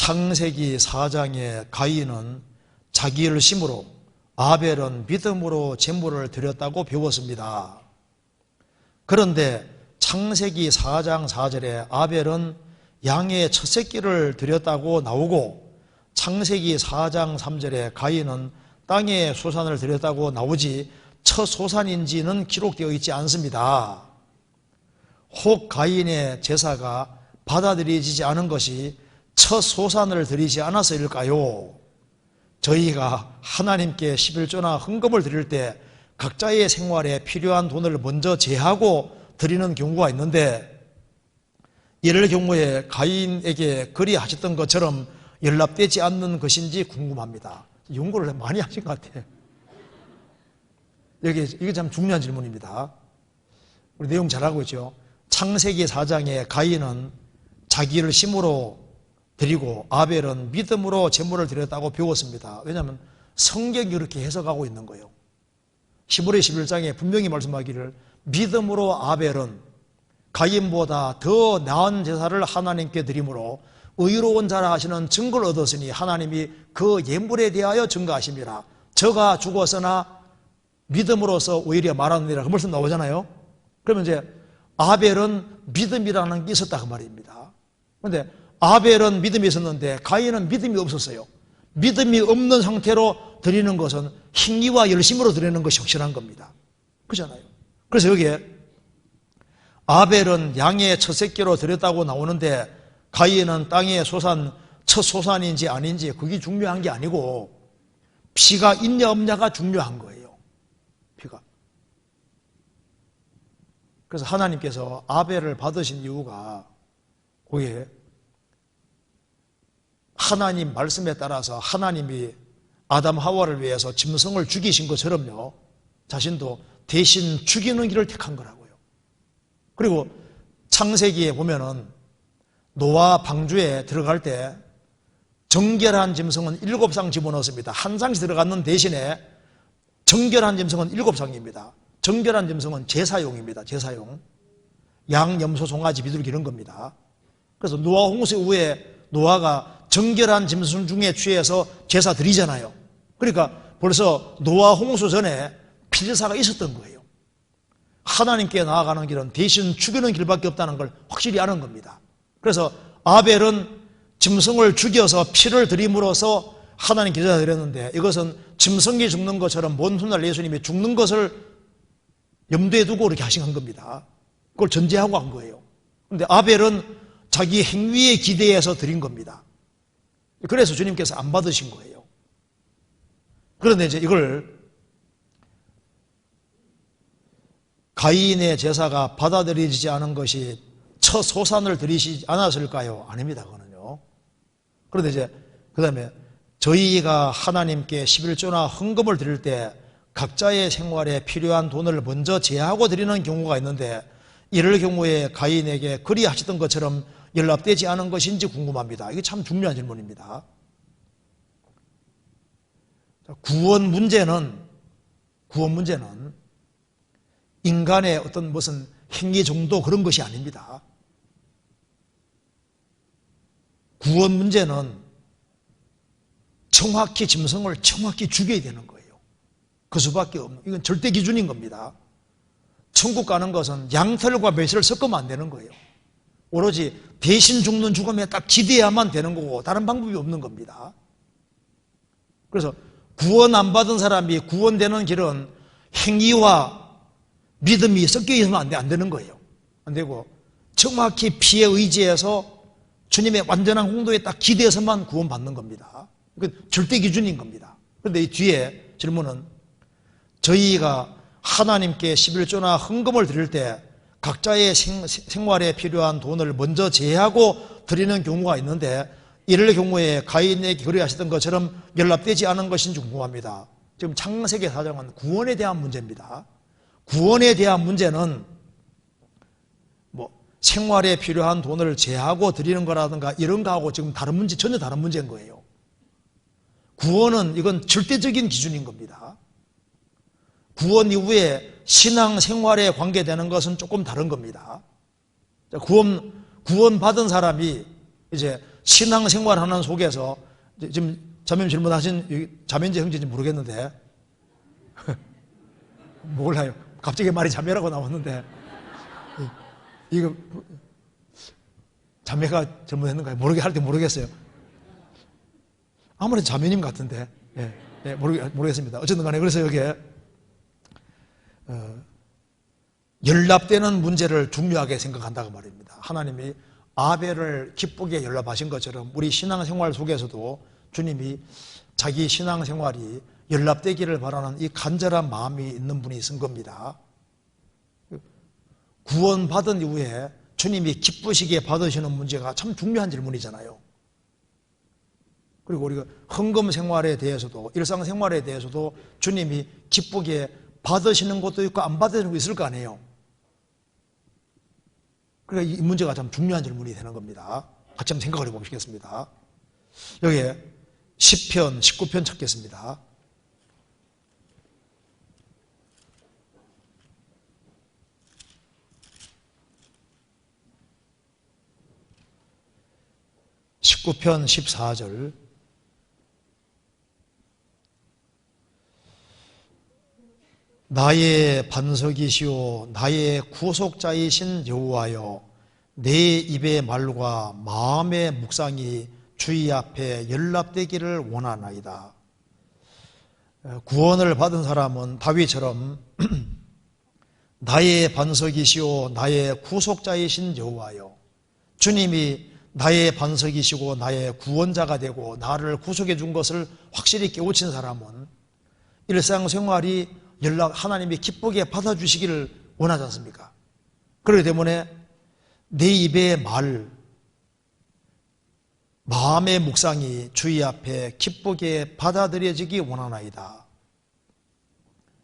창세기 4장에 가인은 자기를 심으로 아벨은 믿음으로 제물을 드렸다고 배웠습니다. 그런데 창세기 4장 4절에 아벨은 양의 첫 새끼를 드렸다고 나오고 창세기 4장 3절에 가인은 땅의 소산을 드렸다고 나오지 첫 소산인지는 기록되어 있지 않습니다. 혹 가인의 제사가 받아들여지지 않은 것이 첫 소산을 드리지 않아서일까요? 저희가 하나님께 11조나 헌금을 드릴 때 각자의 생활에 필요한 돈을 먼저 제하고 드리는 경우가 있는데 이럴 경우에 가인에게 그리 하셨던 것처럼 연락되지 않는 것인지 궁금합니다. 연구를 많이 하신 것 같아요. 이게 참 중요한 질문입니다. 우리 내용 잘 알고 있죠. 창세기 4장에 가인은 자기를 심으로 드리고 아벨은 믿음으로 제물을 드렸다고 배웠습니다. 왜냐하면 성경이 그렇게 해석하고 있는 거예요. 히브리 11장에 분명히 말씀하기를 믿음으로 아벨은 가인보다 더 나은 제사를 하나님께 드림으로 의로운 자라 하시는 증거를 얻었으니 하나님이 그 예물에 대하여 증거하심이라. 저가 죽었으나 믿음으로서 오히려 말하느니라. 그 말씀 나오잖아요. 그러면 이제 아벨은 믿음이라는 게 있었다 그 말입니다. 그런데 아벨은 믿음이 있었는데 가인은 믿음이 없었어요. 믿음이 없는 상태로 드리는 것은 행위와 열심으로 드리는 것이 확실한 겁니다. 그렇잖아요. 그래서 여기에 아벨은 양의 첫 새끼로 드렸다고 나오는데 가인은 땅의 소산, 첫 소산인지 아닌지 그게 중요한 게 아니고 피가 있냐 없냐가 중요한 거예요. 피가. 그래서 하나님께서 아벨을 받으신 이유가 그게 하나님 말씀에 따라서 하나님이 아담 하와를 위해서 짐승을 죽이신 것처럼요 자신도 대신 죽이는 길을 택한 거라고요. 그리고 창세기에 보면은 노아 방주에 들어갈 때 정결한 짐승은 7상 집어넣습니다. 한 상씩 들어갔는 대신에 정결한 짐승은 7상입니다. 정결한 짐승은 제사용입니다. 제사용. 양, 염소, 송아지, 비둘기 이런 겁니다. 그래서 노아 홍수 이후에 노아가 정결한 짐승 중에 취해서 제사 드리잖아요. 그러니까 벌써 노아 홍수 전에 필사가 있었던 거예요. 하나님께 나아가는 길은 대신 죽이는 길밖에 없다는 걸 확실히 아는 겁니다. 그래서 아벨은 짐승을 죽여서 피를 드림으로써 하나님께 제사 드렸는데 이것은 짐승이 죽는 것처럼 먼 훗날 예수님이 죽는 것을 염두에 두고 이렇게 하신 겁니다. 그걸 전제하고 한 거예요. 그런데 아벨은 자기 행위에 기대해서 드린 겁니다. 그래서 주님께서 안 받으신 거예요. 그런데 이제 이걸 가인의 제사가 받아들여지지 않은 것이 첫 소산을 드리지 않았을까요? 아닙니다. 그거는요. 그런데 이제 그 다음에 저희가 하나님께 11조나 헌금을 드릴 때 각자의 생활에 필요한 돈을 먼저 제하고 드리는 경우가 있는데 이럴 경우에 가인에게 그리 하시던 것처럼 연락되지 않은 것인지 궁금합니다. 이게 참 중요한 질문입니다. 구원 문제는 인간의 어떤 무슨 행위 정도 그런 것이 아닙니다. 구원 문제는 정확히 짐승을 정확히 죽여야 되는 거예요. 그 수밖에 없는, 이건 절대 기준인 겁니다. 천국 가는 것은 양털과 매실을 섞으면 안 되는 거예요. 오로지 대신 죽는 죽음에 딱 기대야만 되는 거고 다른 방법이 없는 겁니다. 그래서 구원 안 받은 사람이 구원되는 길은 행위와 믿음이 섞여 있으면 안 되는 거예요. 안 되고 정확히 피에 의지해서 주님의 완전한 홍도에 딱 기대해서만 구원받는 겁니다. 그건 절대 기준인 겁니다. 그런데 이 뒤에 질문은 저희가 하나님께 11조나 헌금을 드릴 때 각자의 생활에 필요한 돈을 먼저 제하고 드리는 경우가 있는데 이럴 경우에 가인에게 그리하시던 것처럼 연락되지 않은 것인지 궁금합니다. 지금 창세기 4장은 구원에 대한 문제입니다. 구원에 대한 문제는 생활에 필요한 돈을 제하고 드리는 거라든가 이런 거하고 지금 다른 문제, 전혀 다른 문제인 거예요. 구원은 이건 절대적인 기준인 겁니다. 구원 이후에 신앙 생활에 관계되는 것은 조금 다른 겁니다. 구원 받은 사람이 이제 신앙생활하는 속에서 지금 자매님 질문하신 자매인지 형제인지 모르겠는데 몰라요. 갑자기 말이 자매라고 나왔는데 이거 자매가 질문했는가요? 할 때 모르겠어요. 아무래도 자매님 같은데 모르겠습니다. 어쨌든 간에 그래서 여기에 연락되는 문제를 중요하게 생각한다고 말입니다. 하나님이 아벨을 기쁘게 연락하신 것처럼 우리 신앙생활 속에서도 주님이 자기 신앙생활이 연락되기를 바라는 이 간절한 마음이 있는 분이 있은 겁니다. 구원받은 이후에 주님이 기쁘시게 받으시는 문제가 참 중요한 질문이잖아요. 그리고 우리가 헌금 생활에 대해서도 일상생활에 대해서도 주님이 기쁘게 받으시는 것도 있고 안 받으시는 것도 있을 거 아니에요. 그러니까 이 문제가 참 중요한 질문이 되는 겁니다. 같이 한번 생각을 해보시겠습니다. 여기에 10편, 19편 찾겠습니다. (19편) 14절 나의 반석이시오 나의 구속자이신 여호와여 내 입의 말과 마음의 묵상이 주의 앞에 연락되기를 원하나이다. 구원을 받은 사람은 다윗처럼 나의 반석이시오 나의 구속자이신 여호와여 주님이 나의 반석이시고 나의 구원자가 되고 나를 구속해 준 것을 확실히 깨우친 사람은 일상생활이 하나님이 기쁘게 받아주시기를 원하지 않습니까? 그렇기 때문에 내 입의 말, 마음의 묵상이 주의 앞에 기쁘게 받아들여지기 원하나이다.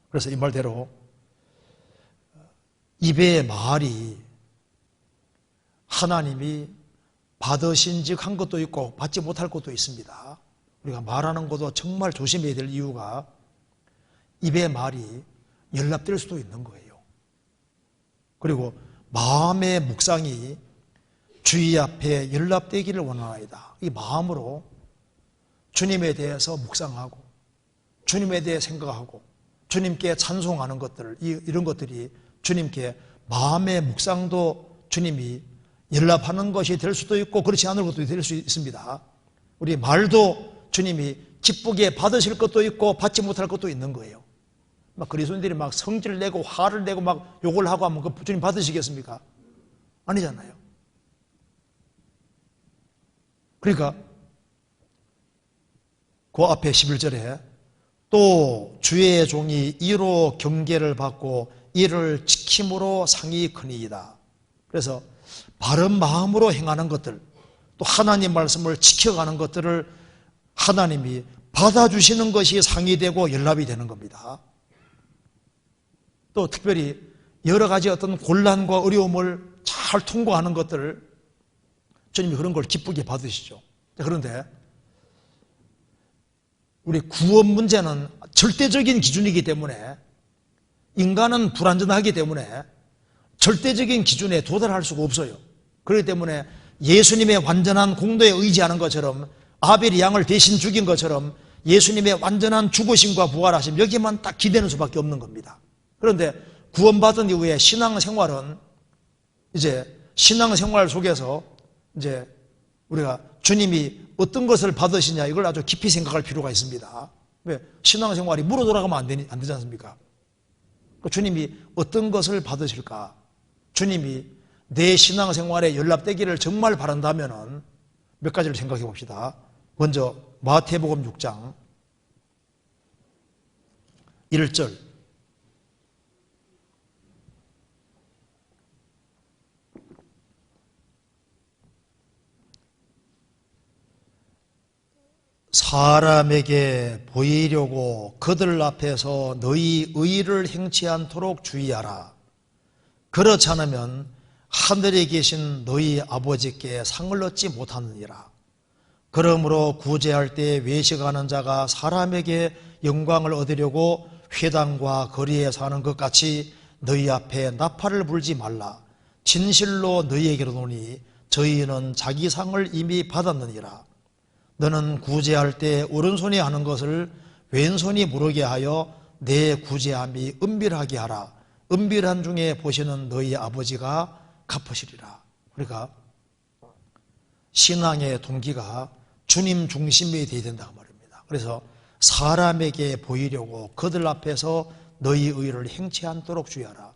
그래서 이 말대로 입의 말이 하나님이 받으신 즉 한 것도 있고 받지 못할 것도 있습니다. 우리가 말하는 것도 정말 조심해야 될 이유가 입의 말이 연락될 수도 있는 거예요. 그리고 마음의 묵상이 주의 앞에 연락되기를 원하나이다. 이 마음으로 주님에 대해서 묵상하고 주님에 대해 생각하고 주님께 찬송하는 것들 이런 것들이 주님께 마음의 묵상도 주님이 연락하는 것이 될 수도 있고 그렇지 않을 것도 될 수 있습니다. 우리 말도 주님이 기쁘게 받으실 것도 있고 받지 못할 것도 있는 거예요. 막 그리스도인들이 막 성질 내고 화를 내고 막 욕을 하고 하면 그 주님 받으시겠습니까? 아니잖아요. 그러니까 그 앞에 11절에 또 주의 종이 이로 경계를 받고 이를 지킴으로 상이 크니이다. 그래서 바른 마음으로 행하는 것들 또 하나님 말씀을 지켜가는 것들을 하나님이 받아주시는 것이 상이 되고 연락이 되는 겁니다. 또 특별히 여러 가지 어떤 곤란과 어려움을 잘 통과하는 것들을 주님이 그런 걸 기쁘게 받으시죠. 그런데 우리 구원 문제는 절대적인 기준이기 때문에 인간은 불완전하기 때문에 절대적인 기준에 도달할 수가 없어요. 그렇기 때문에 예수님의 완전한 공로에 의지하는 것처럼 아벨이 양을 대신 죽인 것처럼 예수님의 완전한 죽으심과 부활하심 여기만 딱 기대는 수밖에 없는 겁니다. 그런데 구원받은 이후에 신앙생활은 이제 신앙생활 속에서 이제 우리가 주님이 어떤 것을 받으시냐 이걸 아주 깊이 생각할 필요가 있습니다. 왜? 신앙생활이 물어 돌아가면 안 되지 않습니까? 주님이 어떤 것을 받으실까? 주님이 내 신앙생활에 연락되기를 정말 바란다면 몇 가지를 생각해 봅시다. 먼저 마태복음 6장 1절 사람에게 보이려고 그들 앞에서 너희 의를 행치 않도록 주의하라. 그렇지 않으면 하늘에 계신 너희 아버지께 상을 얻지 못하느니라. 그러므로 구제할 때 외식하는 자가 사람에게 영광을 얻으려고 회당과 거리에 사는 것 같이 너희 앞에 나팔을 불지 말라. 진실로 너희에게 이르노니 저희는 자기 상을 이미 받았느니라. 너는 구제할 때 오른손이 하는 것을 왼손이 모르게 하여 내 구제함이 은밀하게 하라. 은밀한 중에 보시는 너희 아버지가 갚으시리라. 그러니까 신앙의 동기가 주님 중심이 되어야 된다고 말입니다. 그래서 사람에게 보이려고 그들 앞에서 너희 의를 행치 않도록 주의하라.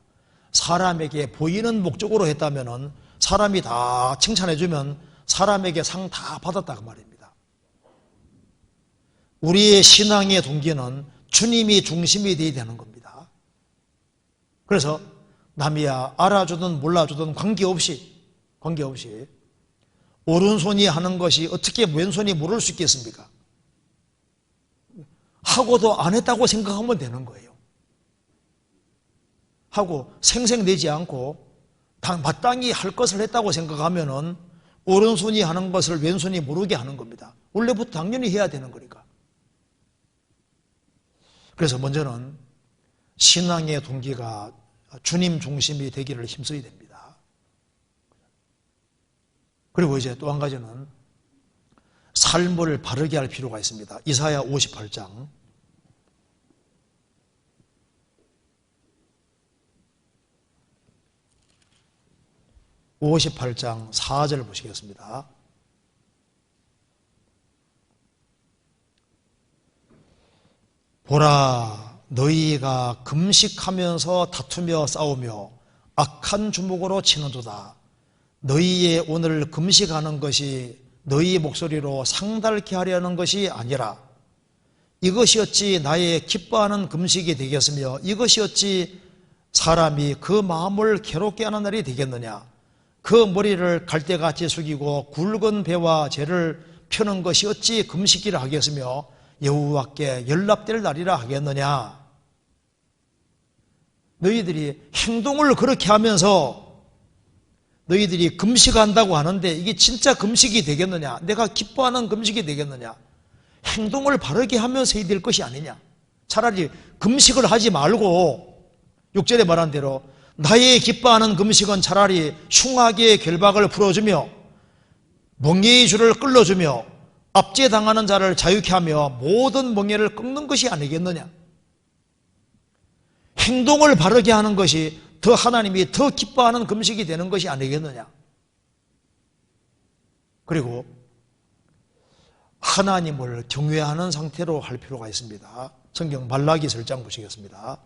사람에게 보이는 목적으로 했다면 사람이 다 칭찬해주면 사람에게 상 다 받았다고 말입니다. 우리의 신앙의 동기는 주님이 중심이 되어야 되는 겁니다. 그래서 남이야 알아주든 몰라주든 관계없이 오른손이 하는 것이 어떻게 왼손이 모를 수 있겠습니까? 하고도 안 했다고 생각하면 되는 거예요. 하고 생색내지 않고 마땅히 할 것을 했다고 생각하면은 오른손이 하는 것을 왼손이 모르게 하는 겁니다. 원래부터 당연히 해야 되는 거니까. 그래서 먼저는 신앙의 동기가 주님 중심이 되기를 힘써야 됩니다. 그리고 이제 또 한 가지는 삶을 바르게 할 필요가 있습니다. 이사야 58장 4절 보시겠습니다. 보라, 너희가 금식하면서 다투며 싸우며 악한 주먹으로 치는도다. 너희의 오늘 금식하는 것이 너희 목소리로 상달케 하려는 것이 아니라 이것이 어찌 나의 기뻐하는 금식이 되겠으며 이것이 어찌 사람이 그 마음을 괴롭게 하는 날이 되겠느냐. 그 머리를 갈대같이 숙이고 굵은 배와 재를 펴는 것이 어찌 금식이라 하겠으며 여호와께 연락될 날이라 하겠느냐. 너희들이 행동을 그렇게 하면서 너희들이 금식한다고 하는데 이게 진짜 금식이 되겠느냐, 내가 기뻐하는 금식이 되겠느냐. 행동을 바르게 하면서 해야 될 것이 아니냐. 차라리 금식을 하지 말고 6절에 말한 대로 나의 기뻐하는 금식은 차라리 흉악의 결박을 풀어주며 멍에의 줄을 끌어주며 압제당하는 자를 자유케 하며 모든 멍에를 꺾는 것이 아니겠느냐. 행동을 바르게 하는 것이 더 하나님이 더 기뻐하는 금식이 되는 것이 아니겠느냐. 그리고 하나님을 경외하는 상태로 할 필요가 있습니다. 성경 말라기서 1장 보시겠습니다.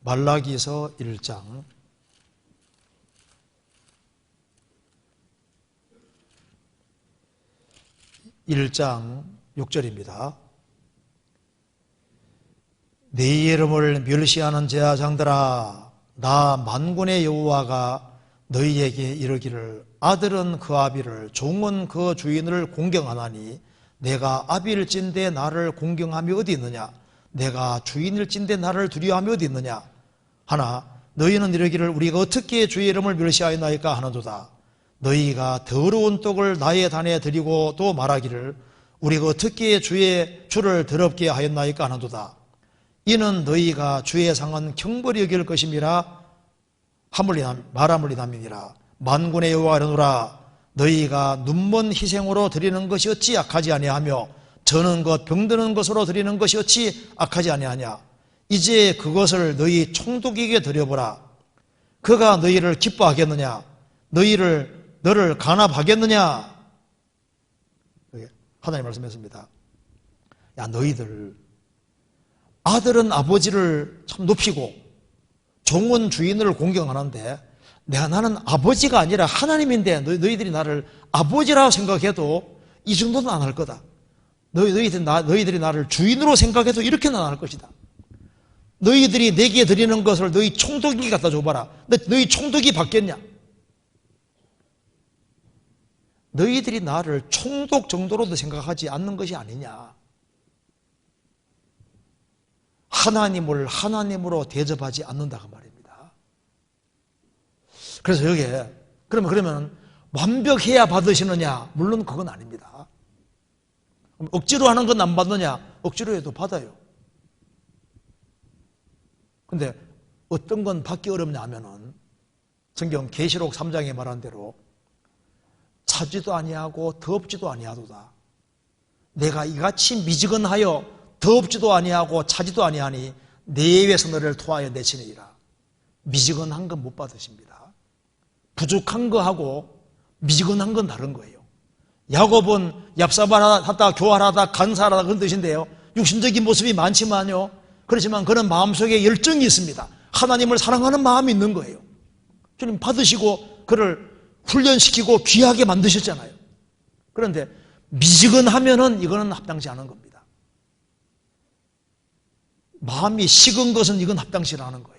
말라기서 1장 6절입니다. 내 이름을 멸시하는 제사장들아, 나 만군의 여호와가 너희에게 이르기를 아들은 그 아비를 종은 그 주인을 공경하나니 내가 아비일진대 나를 공경함이 어디 있느냐. 내가 주인일진대 나를 두려워함이 어디 있느냐 하나 너희는 이르기를 우리가 어떻게 주의 이름을 멸시하였나이까 하는도다. 너희가 더러운 떡을 나의 단에 드리고 또 말하기를 우리가 어떻게 주를 더럽게 하였나이까 하는도다. 이는 너희가 주의 상은 경벌이 여길 것임이라 말하물리남이니라. 만군의 여호와가 이르노라. 너희가 눈먼 희생으로 드리는 것이 어찌 악하지 아니하며 저는 것 병드는 것으로 드리는 것이 어찌 악하지 아니하냐. 이제 그것을 너희 총독에게 드려보라. 그가 너희를 기뻐하겠느냐. 너를 간합하겠느냐. 하나님 말씀했습니다. 야, 너희들 아들은 아버지를 참 높이고 종은 주인을 공경하는데 나는 아버지가 아니라 하나님인데 너희들이 나를 아버지라고 생각해도 이 정도는 안 할 거다. 너희들이 나를 주인으로 생각해도 이렇게는 안 할 것이다. 너희들이 내게 드리는 것을 너희 총독이 갖다 줘봐라. 너희 총독이 받겠냐? 너희들이 나를 총독 정도로도 생각하지 않는 것이 아니냐. 하나님을 하나님으로 대접하지 않는다고 말입니다. 그래서 여기에 그러면 완벽해야 받으시느냐? 물론 그건 아닙니다. 억지로 하는 건 안 받느냐? 억지로 해도 받아요. 근데 어떤 건 받기 어렵냐 하면은 성경 계시록 3장에 말한 대로 차지도 아니하고 더럽지도 아니하도다. 내가 이같이 미지근하여 더럽지도 아니하고 차지도 아니하니 내 입에서 너를 토하여 내치느니라. 미지근한 건 못 받으십니다. 부족한 거하고 미지근한 건 다른 거예요. 야곱은 얍사발하다 교활하다 간사하다 그런 뜻인데요. 육신적인 모습이 많지만요. 그렇지만 그는 마음속에 열정이 있습니다. 하나님을 사랑하는 마음이 있는 거예요. 주님 받으시고 그를 훈련시키고 귀하게 만드셨잖아요. 그런데 미지근하면은 이거는 합당치 않은 겁니다. 마음이 식은 것은 이건 합당치 않은 거예요.